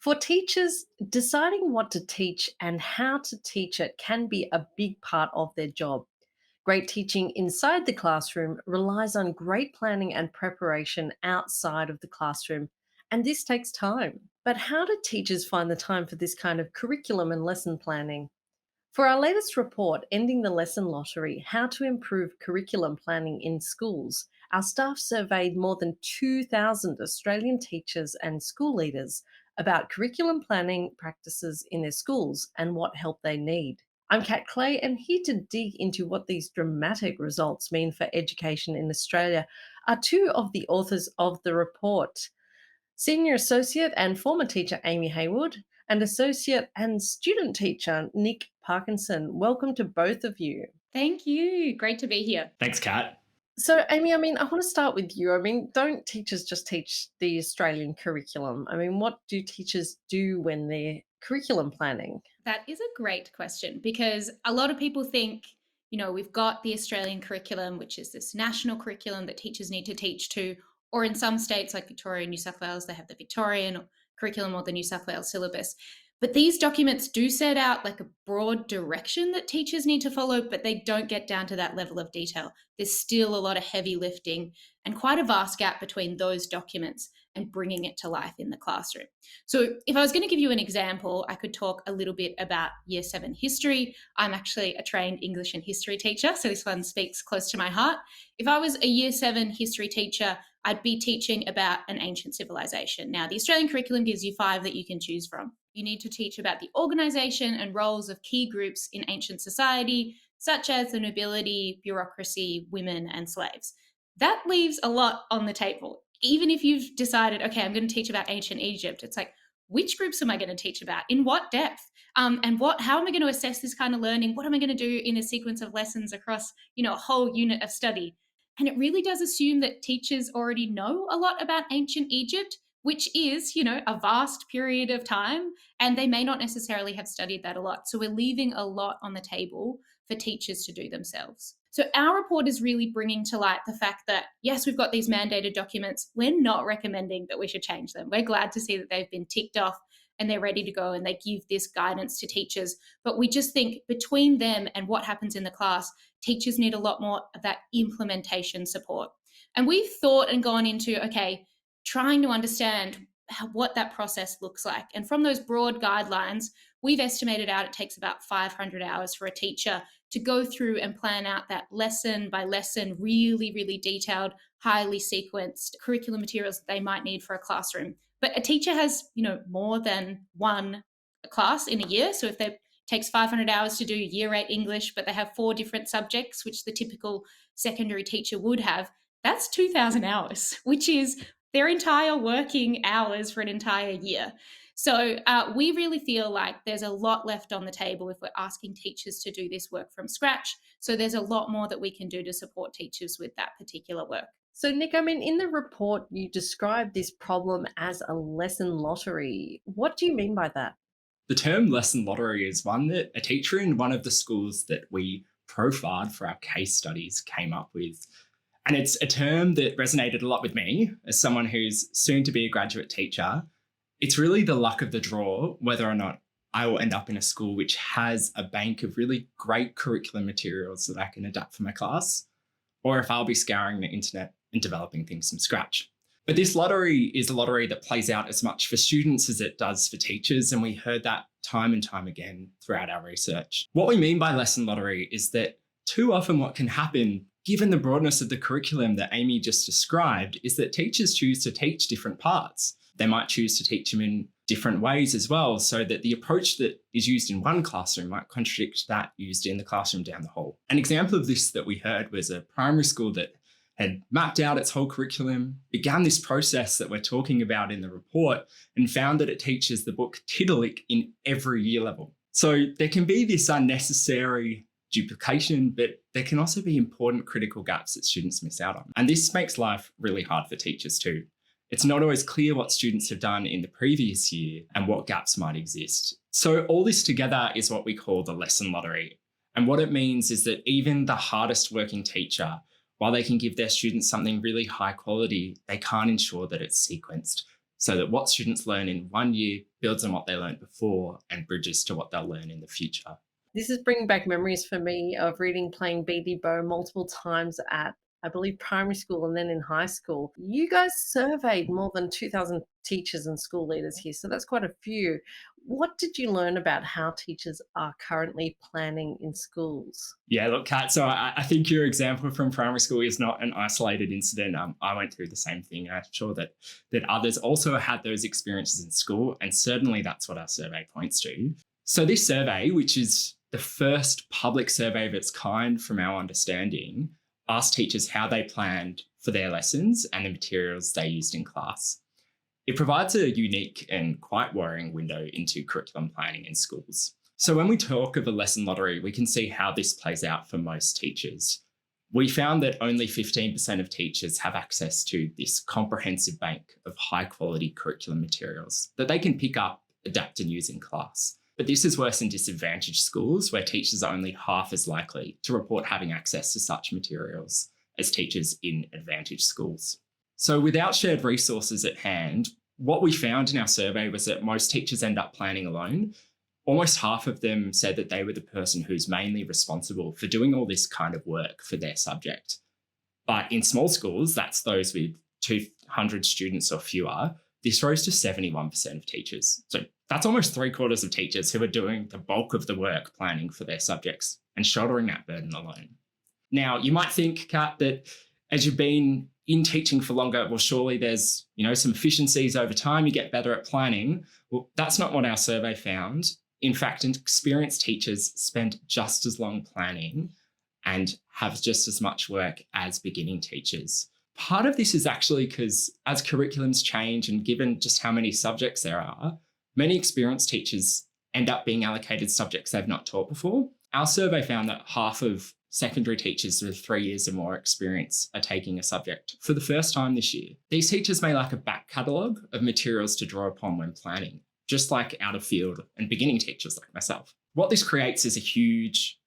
For teachers, deciding what to teach and how to teach it can be a big part of their job. Great teaching inside the classroom relies on great planning and preparation outside of the classroom, and this takes time. But how do teachers find the time for this kind of curriculum and lesson planning? For our latest report, Ending the Lesson Lottery: How to Improve Curriculum Planning in Schools, our staff surveyed more than 2,000 Australian teachers and school leaders about curriculum planning practices in their schools and what help they need. I'm Kat Clay, and here to dig into what these dramatic results mean for education in Australia are two of the authors of the report: Senior Associate and former teacher Amy Haywood, and Associate and student teacher Nick Parkinson. Welcome to both of you. Thank you. Great to be here. Thanks, Kat. So, Amy, I want to start with you. Don't teachers just teach the Australian curriculum? What do teachers do when they're curriculum planning? That is a great question because a lot of people think, we've got the Australian curriculum, which is this national curriculum that teachers need to teach to, or in some states like Victoria and New South Wales, they have the Victorian curriculum or the New South Wales syllabus. But these documents do set out like a broad direction that teachers need to follow, but they don't get down to that level of detail. There's still a lot of heavy lifting and quite a vast gap between those documents and bringing it to life in the classroom. So if I was going to give you an example, I could talk a little bit about Year 7 history. I'm actually a trained English and history teacher, so this one speaks close to my heart. If I was a Year 7 history teacher, I'd be teaching about an ancient civilization. Now, the Australian curriculum gives you 5 that you can choose from. You need to teach about the organisation and roles of key groups in ancient society, such as the nobility, bureaucracy, women, and slaves. That leaves a lot on the table. Even if you've decided, okay, I'm going to teach about ancient Egypt, it's like, which groups am I going to teach about? In what depth? And how am I going to assess this kind of learning? What am I going to do in a sequence of lessons across, a whole unit of study? And it really does assume that teachers already know a lot about ancient Egypt, which is, a vast period of time, and they may not necessarily have studied that a lot. So we're leaving a lot on the table for teachers to do themselves. So our report is really bringing to light the fact that, yes, we've got these mandated documents. We're not recommending that we should change them. We're glad to see that they've been ticked off and they're ready to go and they give this guidance to teachers. But we just think between them and what happens in the class, teachers need a lot more of that implementation support. And we've thought and gone into, okay, trying to understand what that process looks like. And from those broad guidelines, we've estimated out it takes about 500 hours for a teacher to go through and plan out that lesson by lesson, really, really detailed, highly sequenced curriculum materials that they might need for a classroom. But a teacher has, more than one class in a year. So if it takes 500 hours to do Year 8 English, but they have 4 different subjects, which the typical secondary teacher would have, that's 2,000 hours, which is their entire working hours for an entire year. So we really feel like there's a lot left on the table if we're asking teachers to do this work from scratch. So there's a lot more that we can do to support teachers with that particular work. So, Nick, in the report, you described this problem as a lesson lottery. What do you mean by that? The term lesson lottery is one that a teacher in one of the schools that we profiled for our case studies came up with. And it's a term that resonated a lot with me as someone who's soon to be a graduate teacher. It's really the luck of the draw whether or not I will end up in a school which has a bank of really great curriculum materials that I can adapt for my class, or if I'll be scouring the internet and developing things from scratch. But this lottery is a lottery that plays out as much for students as it does for teachers, and we heard that time and time again throughout our research. What we mean by lesson lottery is that too often what can happen, given the broadness of the curriculum that Amy just described, is that teachers choose to teach different parts. They might choose to teach them in different ways as well, so that the approach that is used in one classroom might contradict that used in the classroom down the hall. An example of this that we heard was a primary school that had mapped out its whole curriculum, began this process that we're talking about in the report, and found that it teaches the book Tiddalik in every year level. So there can be this unnecessary duplication, but there can also be important critical gaps that students miss out on. And this makes life really hard for teachers too. It's not always clear what students have done in the previous year and what gaps might exist. So all this together is what we call the lesson lottery. And what it means is that even the hardest working teacher, while they can give their students something really high quality, they can't ensure that it's sequenced. so that what students learn in one year builds on what they learned before and bridges to what they'll learn in the future. This is bringing back memories for me of reading Playing Beady Bow multiple times at, I believe, primary school and then in high school. You guys surveyed more than 2,000 teachers and school leaders here, so that's quite a few. What did you learn about how teachers are currently planning in schools? Yeah, look, Kat, so I think your example from primary school is not an isolated incident. I went through the same thing. I'm sure that others also had those experiences in school, and certainly that's what our survey points to. So this survey, which is the first public survey of its kind from our understanding, asked teachers how they planned for their lessons and the materials they used in class. It provides a unique and quite worrying window into curriculum planning in schools. So when we talk of a lesson lottery, we can see how this plays out for most teachers. We found that only 15% of teachers have access to this comprehensive bank of high quality curriculum materials that they can pick up, adapt and use in class. But this is worse in disadvantaged schools where teachers are only half as likely to report having access to such materials as teachers in advantaged schools. So without shared resources at hand, what we found in our survey was that most teachers end up planning alone. Almost half of them said that they were the person who's mainly responsible for doing all this kind of work for their subject. But in small schools, that's those with 200 students or fewer, this rose to 71% of teachers. So that's almost 3/4 of teachers who are doing the bulk of the work planning for their subjects and shouldering that burden alone. Now, you might think, Kat, that as you've been in teaching for longer, well, surely there's, some efficiencies over time, you get better at planning. Well, that's not what our survey found. In fact, experienced teachers spend just as long planning and have just as much work as beginning teachers. Part of this is actually because as curriculums change and given just how many subjects there are, many experienced teachers end up being allocated subjects they've not taught before. Our survey found that half of secondary teachers with 3 years or more experience are taking a subject for the first time this year. These teachers may lack a back catalogue of materials to draw upon when planning, just like out of field and beginning teachers like myself. What this creates is a huge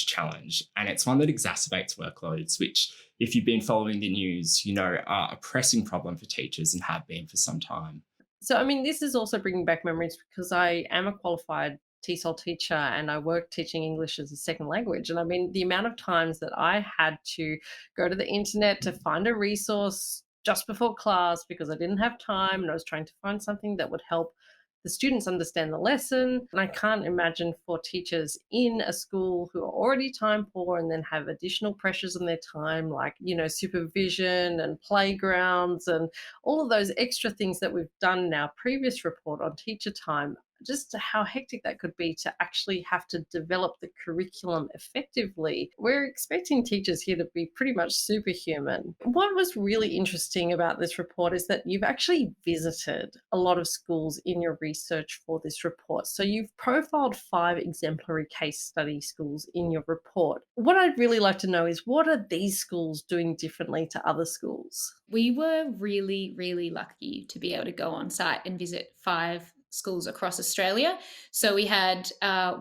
challenge, and it's one that exacerbates workloads, which, if you've been following the news, are a pressing problem for teachers and have been for some time. So, this is also bringing back memories because I am a qualified TESOL teacher and I work teaching English as a second language. And the amount of times that I had to go to the internet to find a resource just before class because I didn't have time and I was trying to find something that would help the students understand the lesson. And I can't imagine for teachers in a school who are already time poor and then have additional pressures on their time, like, supervision and playgrounds and all of those extra things that we've done in our previous report on teacher time, just how hectic that could be to actually have to develop the curriculum effectively. We're expecting teachers here to be pretty much superhuman. What was really interesting about this report is that you've actually visited a lot of schools in your research for this report. So you've profiled 5 exemplary case study schools in your report. What I'd really like to know is, what are these schools doing differently to other schools? We were really, really lucky to be able to go on site and visit 5 schools across Australia. So we had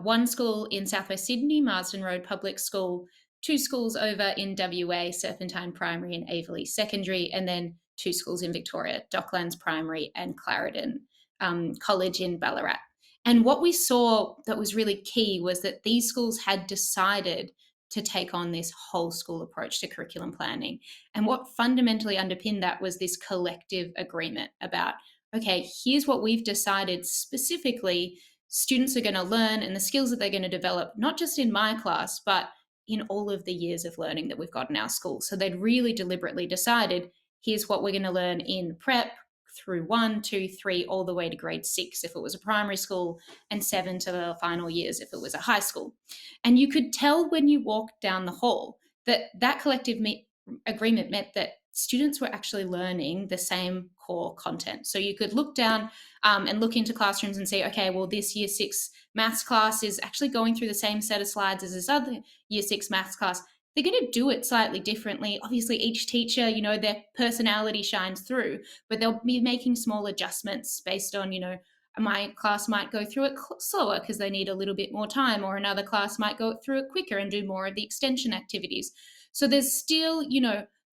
one school in Southwest Sydney, Marsden Road Public School, 2 schools over in WA, Serpentine Primary and Averley Secondary, and then 2 schools in Victoria, Docklands Primary and Clarendon College in Ballarat. And what we saw that was really key was that these schools had decided to take on this whole school approach to curriculum planning. And what fundamentally underpinned that was this collective agreement about, okay, here's what we've decided specifically students are going to learn and the skills that they're going to develop, not just in my class, but in all of the years of learning that we've got in our school. So they'd really deliberately decided, here's what we're going to learn in prep through 1, 2, 3, all the way to grade 6 if it was a primary school, and 7 to the final years if it was a high school. And you could tell when you walked down the hall that collective agreement meant that students were actually learning the same core content. So you could look down and look into classrooms and say, okay, well, this year 6 maths class is actually going through the same set of slides as this other year 6 maths class. They're going to do it slightly differently. Obviously, each teacher, their personality shines through, but they'll be making small adjustments based on, my class might go through it slower because they need a little bit more time, or another class might go through it quicker and do more of the extension activities. So there's still,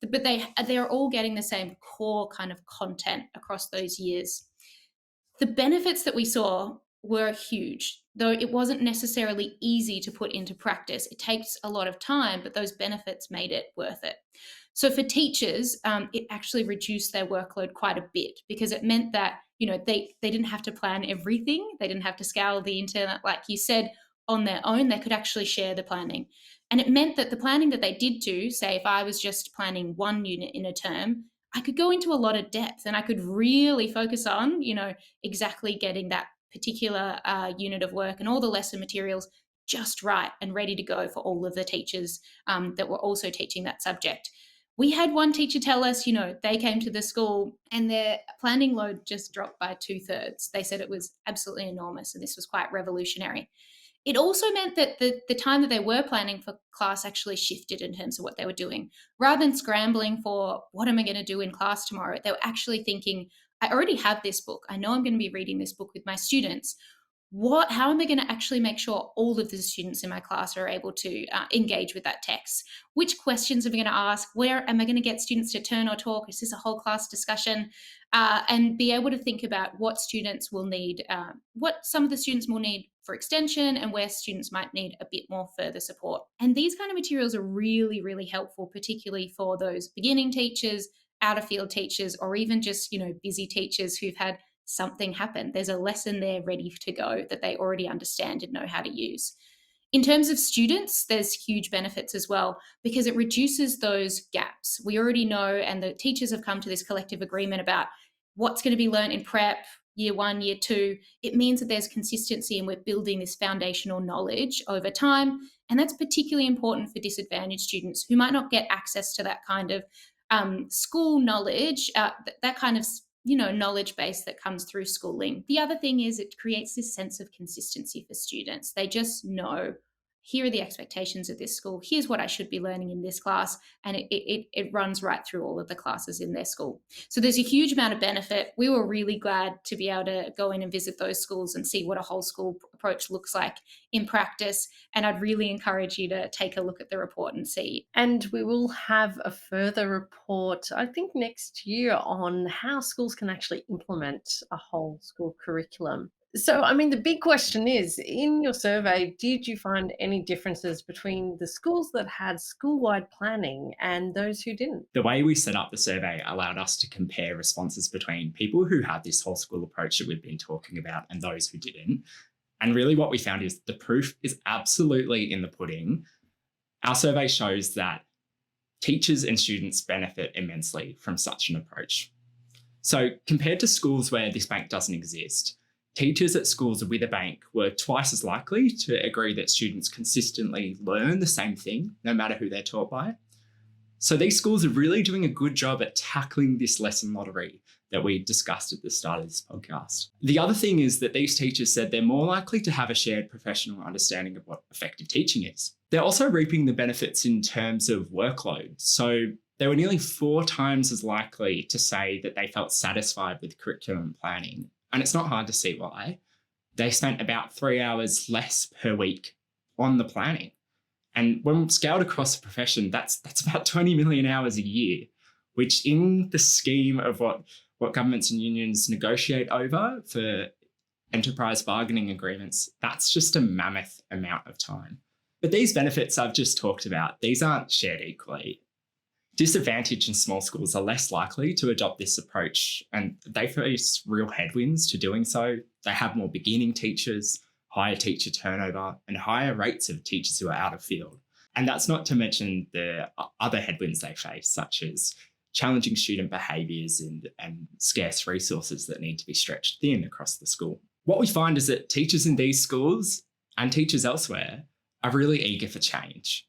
but they're all getting the same core kind of content across those years. The benefits that we saw were huge, though it wasn't necessarily easy to put into practice. It takes a lot of time, but those benefits made it worth it. So for teachers, it actually reduced their workload quite a bit because it meant that they didn't have to plan everything. They didn't have to scour the internet, like you said, on their own. They could actually share the planning, and it meant that the planning that they did do, say if I was just planning one unit in a term, I could go into a lot of depth and I could really focus on exactly getting that particular unit of work and all the lesson materials just right and ready to go for all of the teachers that were also teaching that subject. We had one teacher tell us, they came to the school and their planning load just dropped by 2/3. They said it was absolutely enormous and this was quite revolutionary. It also meant that the time that they were planning for class actually shifted in terms of what they were doing. Rather than scrambling for what am I going to do in class tomorrow, they were actually thinking, I already have this book. I know I'm going to be reading this book with my students. How am I going to actually make sure all of the students in my class are able to engage with that text? Which questions am I going to ask? Where am I going to get students to turn or talk? Is this a whole class discussion? And be able to think about what students will need, what some of the students will need for extension, and where students might need a bit more further support. And these kind of materials are really, really helpful, particularly for those beginning teachers, out of field teachers, or even just busy teachers who've had something happen. There's a lesson there ready to go that they already understand and know how to use. In terms of students, there's huge benefits as well because it reduces those gaps. We already know, and the teachers have come to this collective agreement about what's going to be learned in prep, year one, year two. It means that there's consistency and we're building this foundational knowledge over time. And that's particularly important for disadvantaged students who might not get access to that kind of school knowledge, that kind of knowledge base that comes through schooling. The other thing is it creates this sense of consistency for students. They just know, here are the expectations of this school. Here's what I should be learning in this class. And it runs right through all of the classes in their school. So there's a huge amount of benefit. We were really glad to be able to go in and visit those schools and see what a whole school approach looks like in practice. And I'd really encourage you to take a look at the report and see. And we will have a further report, I think, next year on how schools can actually implement a whole school curriculum. So, I mean, the big question is, in your survey, did you find any differences between the schools that had school-wide planning and those who didn't? The way we set up the survey allowed us to compare responses between people who had this whole school approach that we've been talking about and those who didn't. And really what we found is the proof is absolutely in the pudding. Our survey shows that teachers and students benefit immensely from such an approach. So compared to schools where this bank doesn't exist, teachers at schools with a bank were twice as likely to agree that students consistently learn the same thing, no matter who they're taught by. So these schools are really doing a good job at tackling this lesson lottery that we discussed at the start of this podcast. The other thing is that these teachers said they're more likely to have a shared professional understanding of what effective teaching is. They're also reaping the benefits in terms of workload. So they were nearly 4 times as likely to say that they felt satisfied with curriculum planning. And it's not hard to see why. They spent about 3 hours less per week on the planning. And when scaled across the profession, that's about 20 million hours a year, which in the scheme of what governments and unions negotiate over for enterprise bargaining agreements, that's just a mammoth amount of time. But these benefits I've just talked about, these aren't shared equally. Disadvantaged and small schools are less likely to adopt this approach, and they face real headwinds to doing so. They have more beginning teachers, higher teacher turnover, and higher rates of teachers who are out of field. And that's not to mention the other headwinds they face, such as challenging student behaviours and scarce resources that need to be stretched thin across the school. What we find is that teachers in these schools and teachers elsewhere are really eager for change.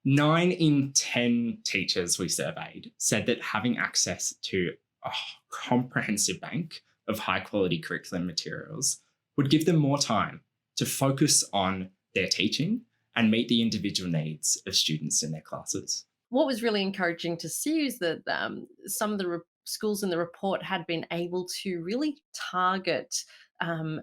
9 in 10 teachers we surveyed said that having access to a comprehensive bank of high quality curriculum materials would give them more time to focus on their teaching and meet the individual needs of students in their classes. What was really encouraging to see is that some of the schools in the report had been able to really target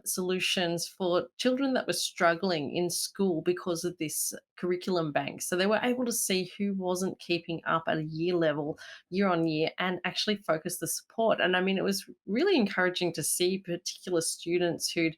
solutions for children that were struggling in school because of this curriculum bank. So they were able to see who wasn't keeping up at a year level, year on year, and actually focus the support. And I mean, it was really encouraging to see particular students who'd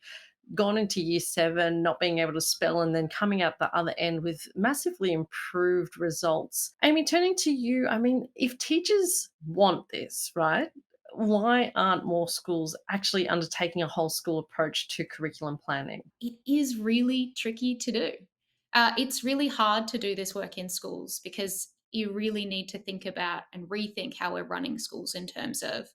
gone into year seven, not being able to spell, and then coming out the other end with massively improved results. Amy, turning to you, I mean, if teachers want this, right? Why aren't more schools actually undertaking a whole school approach to curriculum planning? It is really tricky to do. It's really hard to do this work in schools because you really need to think about and rethink how we're running schools in terms of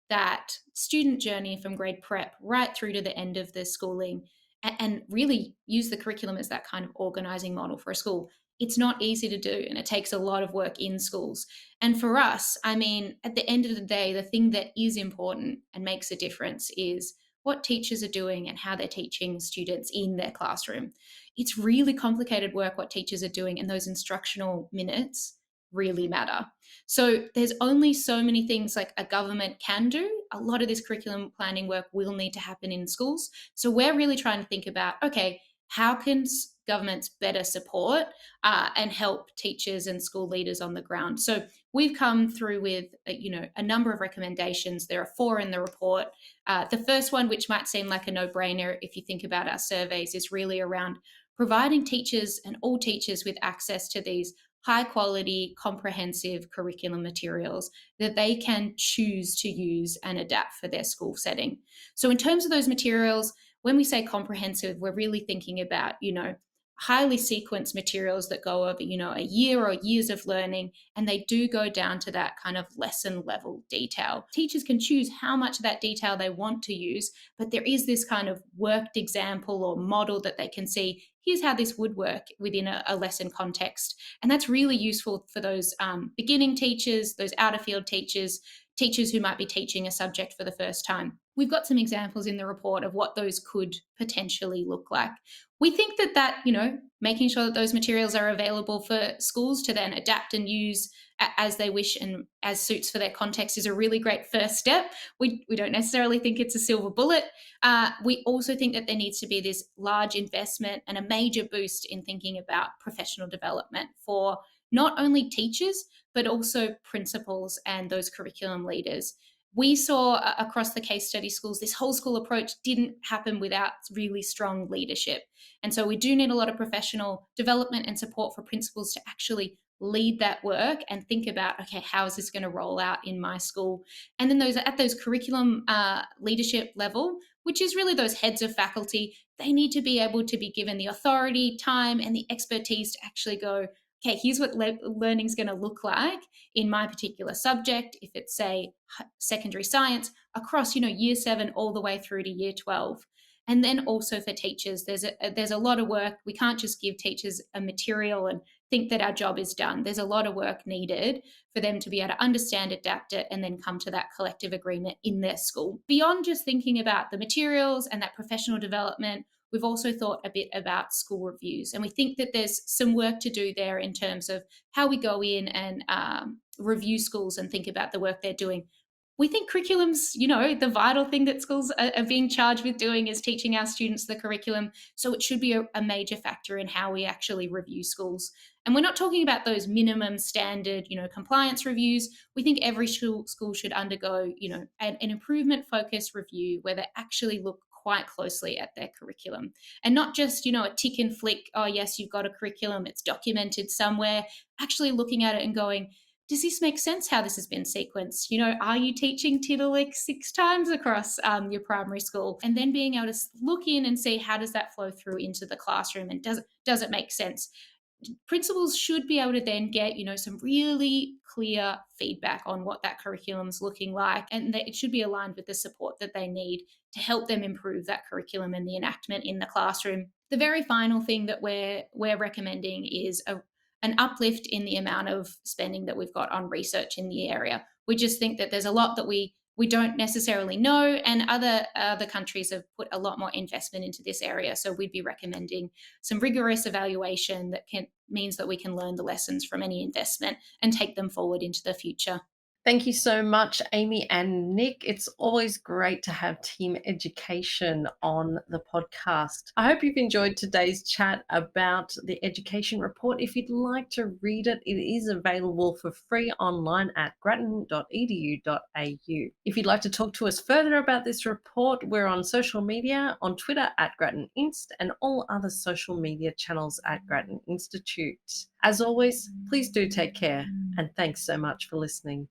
that student journey from grade prep right through to the end of their schooling, and really use the curriculum as that kind of organizing model for a school. It's not easy to do, and it takes a lot of work in schools. And for us, I mean, at the end of the day, the thing that is important and makes a difference is what teachers are doing and how they're teaching students in their classroom. It's really complicated work what teachers are doing, and those instructional minutes really matter. So there's only so many things like a government can do. A lot of this curriculum planning work will need to happen in schools. So we're really trying to think about, okay, how can governments better support and help teachers and school leaders on the ground? So we've come through with a number of recommendations. There are 4 in the report. The first one, which might seem like a no-brainer if you think about our surveys, is really around providing teachers and all teachers with access to these high quality, comprehensive curriculum materials that they can choose to use and adapt for their school setting. So, in terms of those materials, when we say comprehensive, we're really thinking about, highly sequenced materials that go over, a year or years of learning, and they do go down to that kind of lesson level detail. Teachers can choose how much of that detail they want to use, but there is this kind of worked example or model that they can see. Here's how this would work within a lesson context. And that's really useful for those beginning teachers, those out of field teachers, teachers who might be teaching a subject for the first time. We've got some examples in the report of what those could potentially look like. We think that making sure that those materials are available for schools to then adapt and use as they wish and as suits for their context is a really great first step. We don't necessarily think it's a silver bullet. We also think that there needs to be this large investment and a major boost in thinking about professional development for not only teachers, but also principals and those curriculum leaders. We saw across the case study schools, this whole school approach didn't happen without really strong leadership. And so we do need a lot of professional development and support for principals to actually lead that work and think about, okay, how is this going to roll out in my school? And then those curriculum leadership level, which is really those heads of faculty, they need to be able to be given the authority, time, and the expertise to actually go, okay, here's what learning is going to look like in my particular subject. If it's, say, secondary science, across year 7 all the way through to year 12. And then also for teachers, there's a lot of work. We can't just give teachers a material and think that our job is done. There's a lot of work needed for them to be able to understand, adapt it, and then come to that collective agreement in their school. Beyond just thinking about the materials and that professional development, we've also thought a bit about school reviews. And we think that there's some work to do there in terms of how we go in and review schools and think about the work they're doing. We think curriculum's, the vital thing that schools are being charged with doing is teaching our students the curriculum. So it should be a major factor in how we actually review schools. And we're not talking about those minimum standard, compliance reviews. We think every school should undergo, an improvement focused review where they actually look quite closely at their curriculum and not just, a tick and flick. Oh, yes, you've got a curriculum. It's documented somewhere. Actually looking at it and going, does this make sense how this has been sequenced? Are you teaching Tiddalik 6 times across your primary school? And then being able to look in and see how does that flow through into the classroom and does it make sense? Principals should be able to then get, some really clear feedback on what that curriculum's looking like, and that it should be aligned with the support that they need to help them improve that curriculum and the enactment in the classroom. The very final thing that we're recommending is an uplift in the amount of spending that we've got on research in the area. We just think that there's a lot that we don't necessarily know, and other countries have put a lot more investment into this area. So we'd be recommending some rigorous evaluation that means that we can learn the lessons from any investment and take them forward into the future. Thank you so much, Amy and Nick. It's always great to have team education on the podcast. I hope you've enjoyed today's chat about the education report. If you'd like to read it, it is available for free online at grattan.edu.au. If you'd like to talk to us further about this report, we're on social media on Twitter at Grattan Inst and all other social media channels at Grattan Institute. As always, please do take care and thanks so much for listening.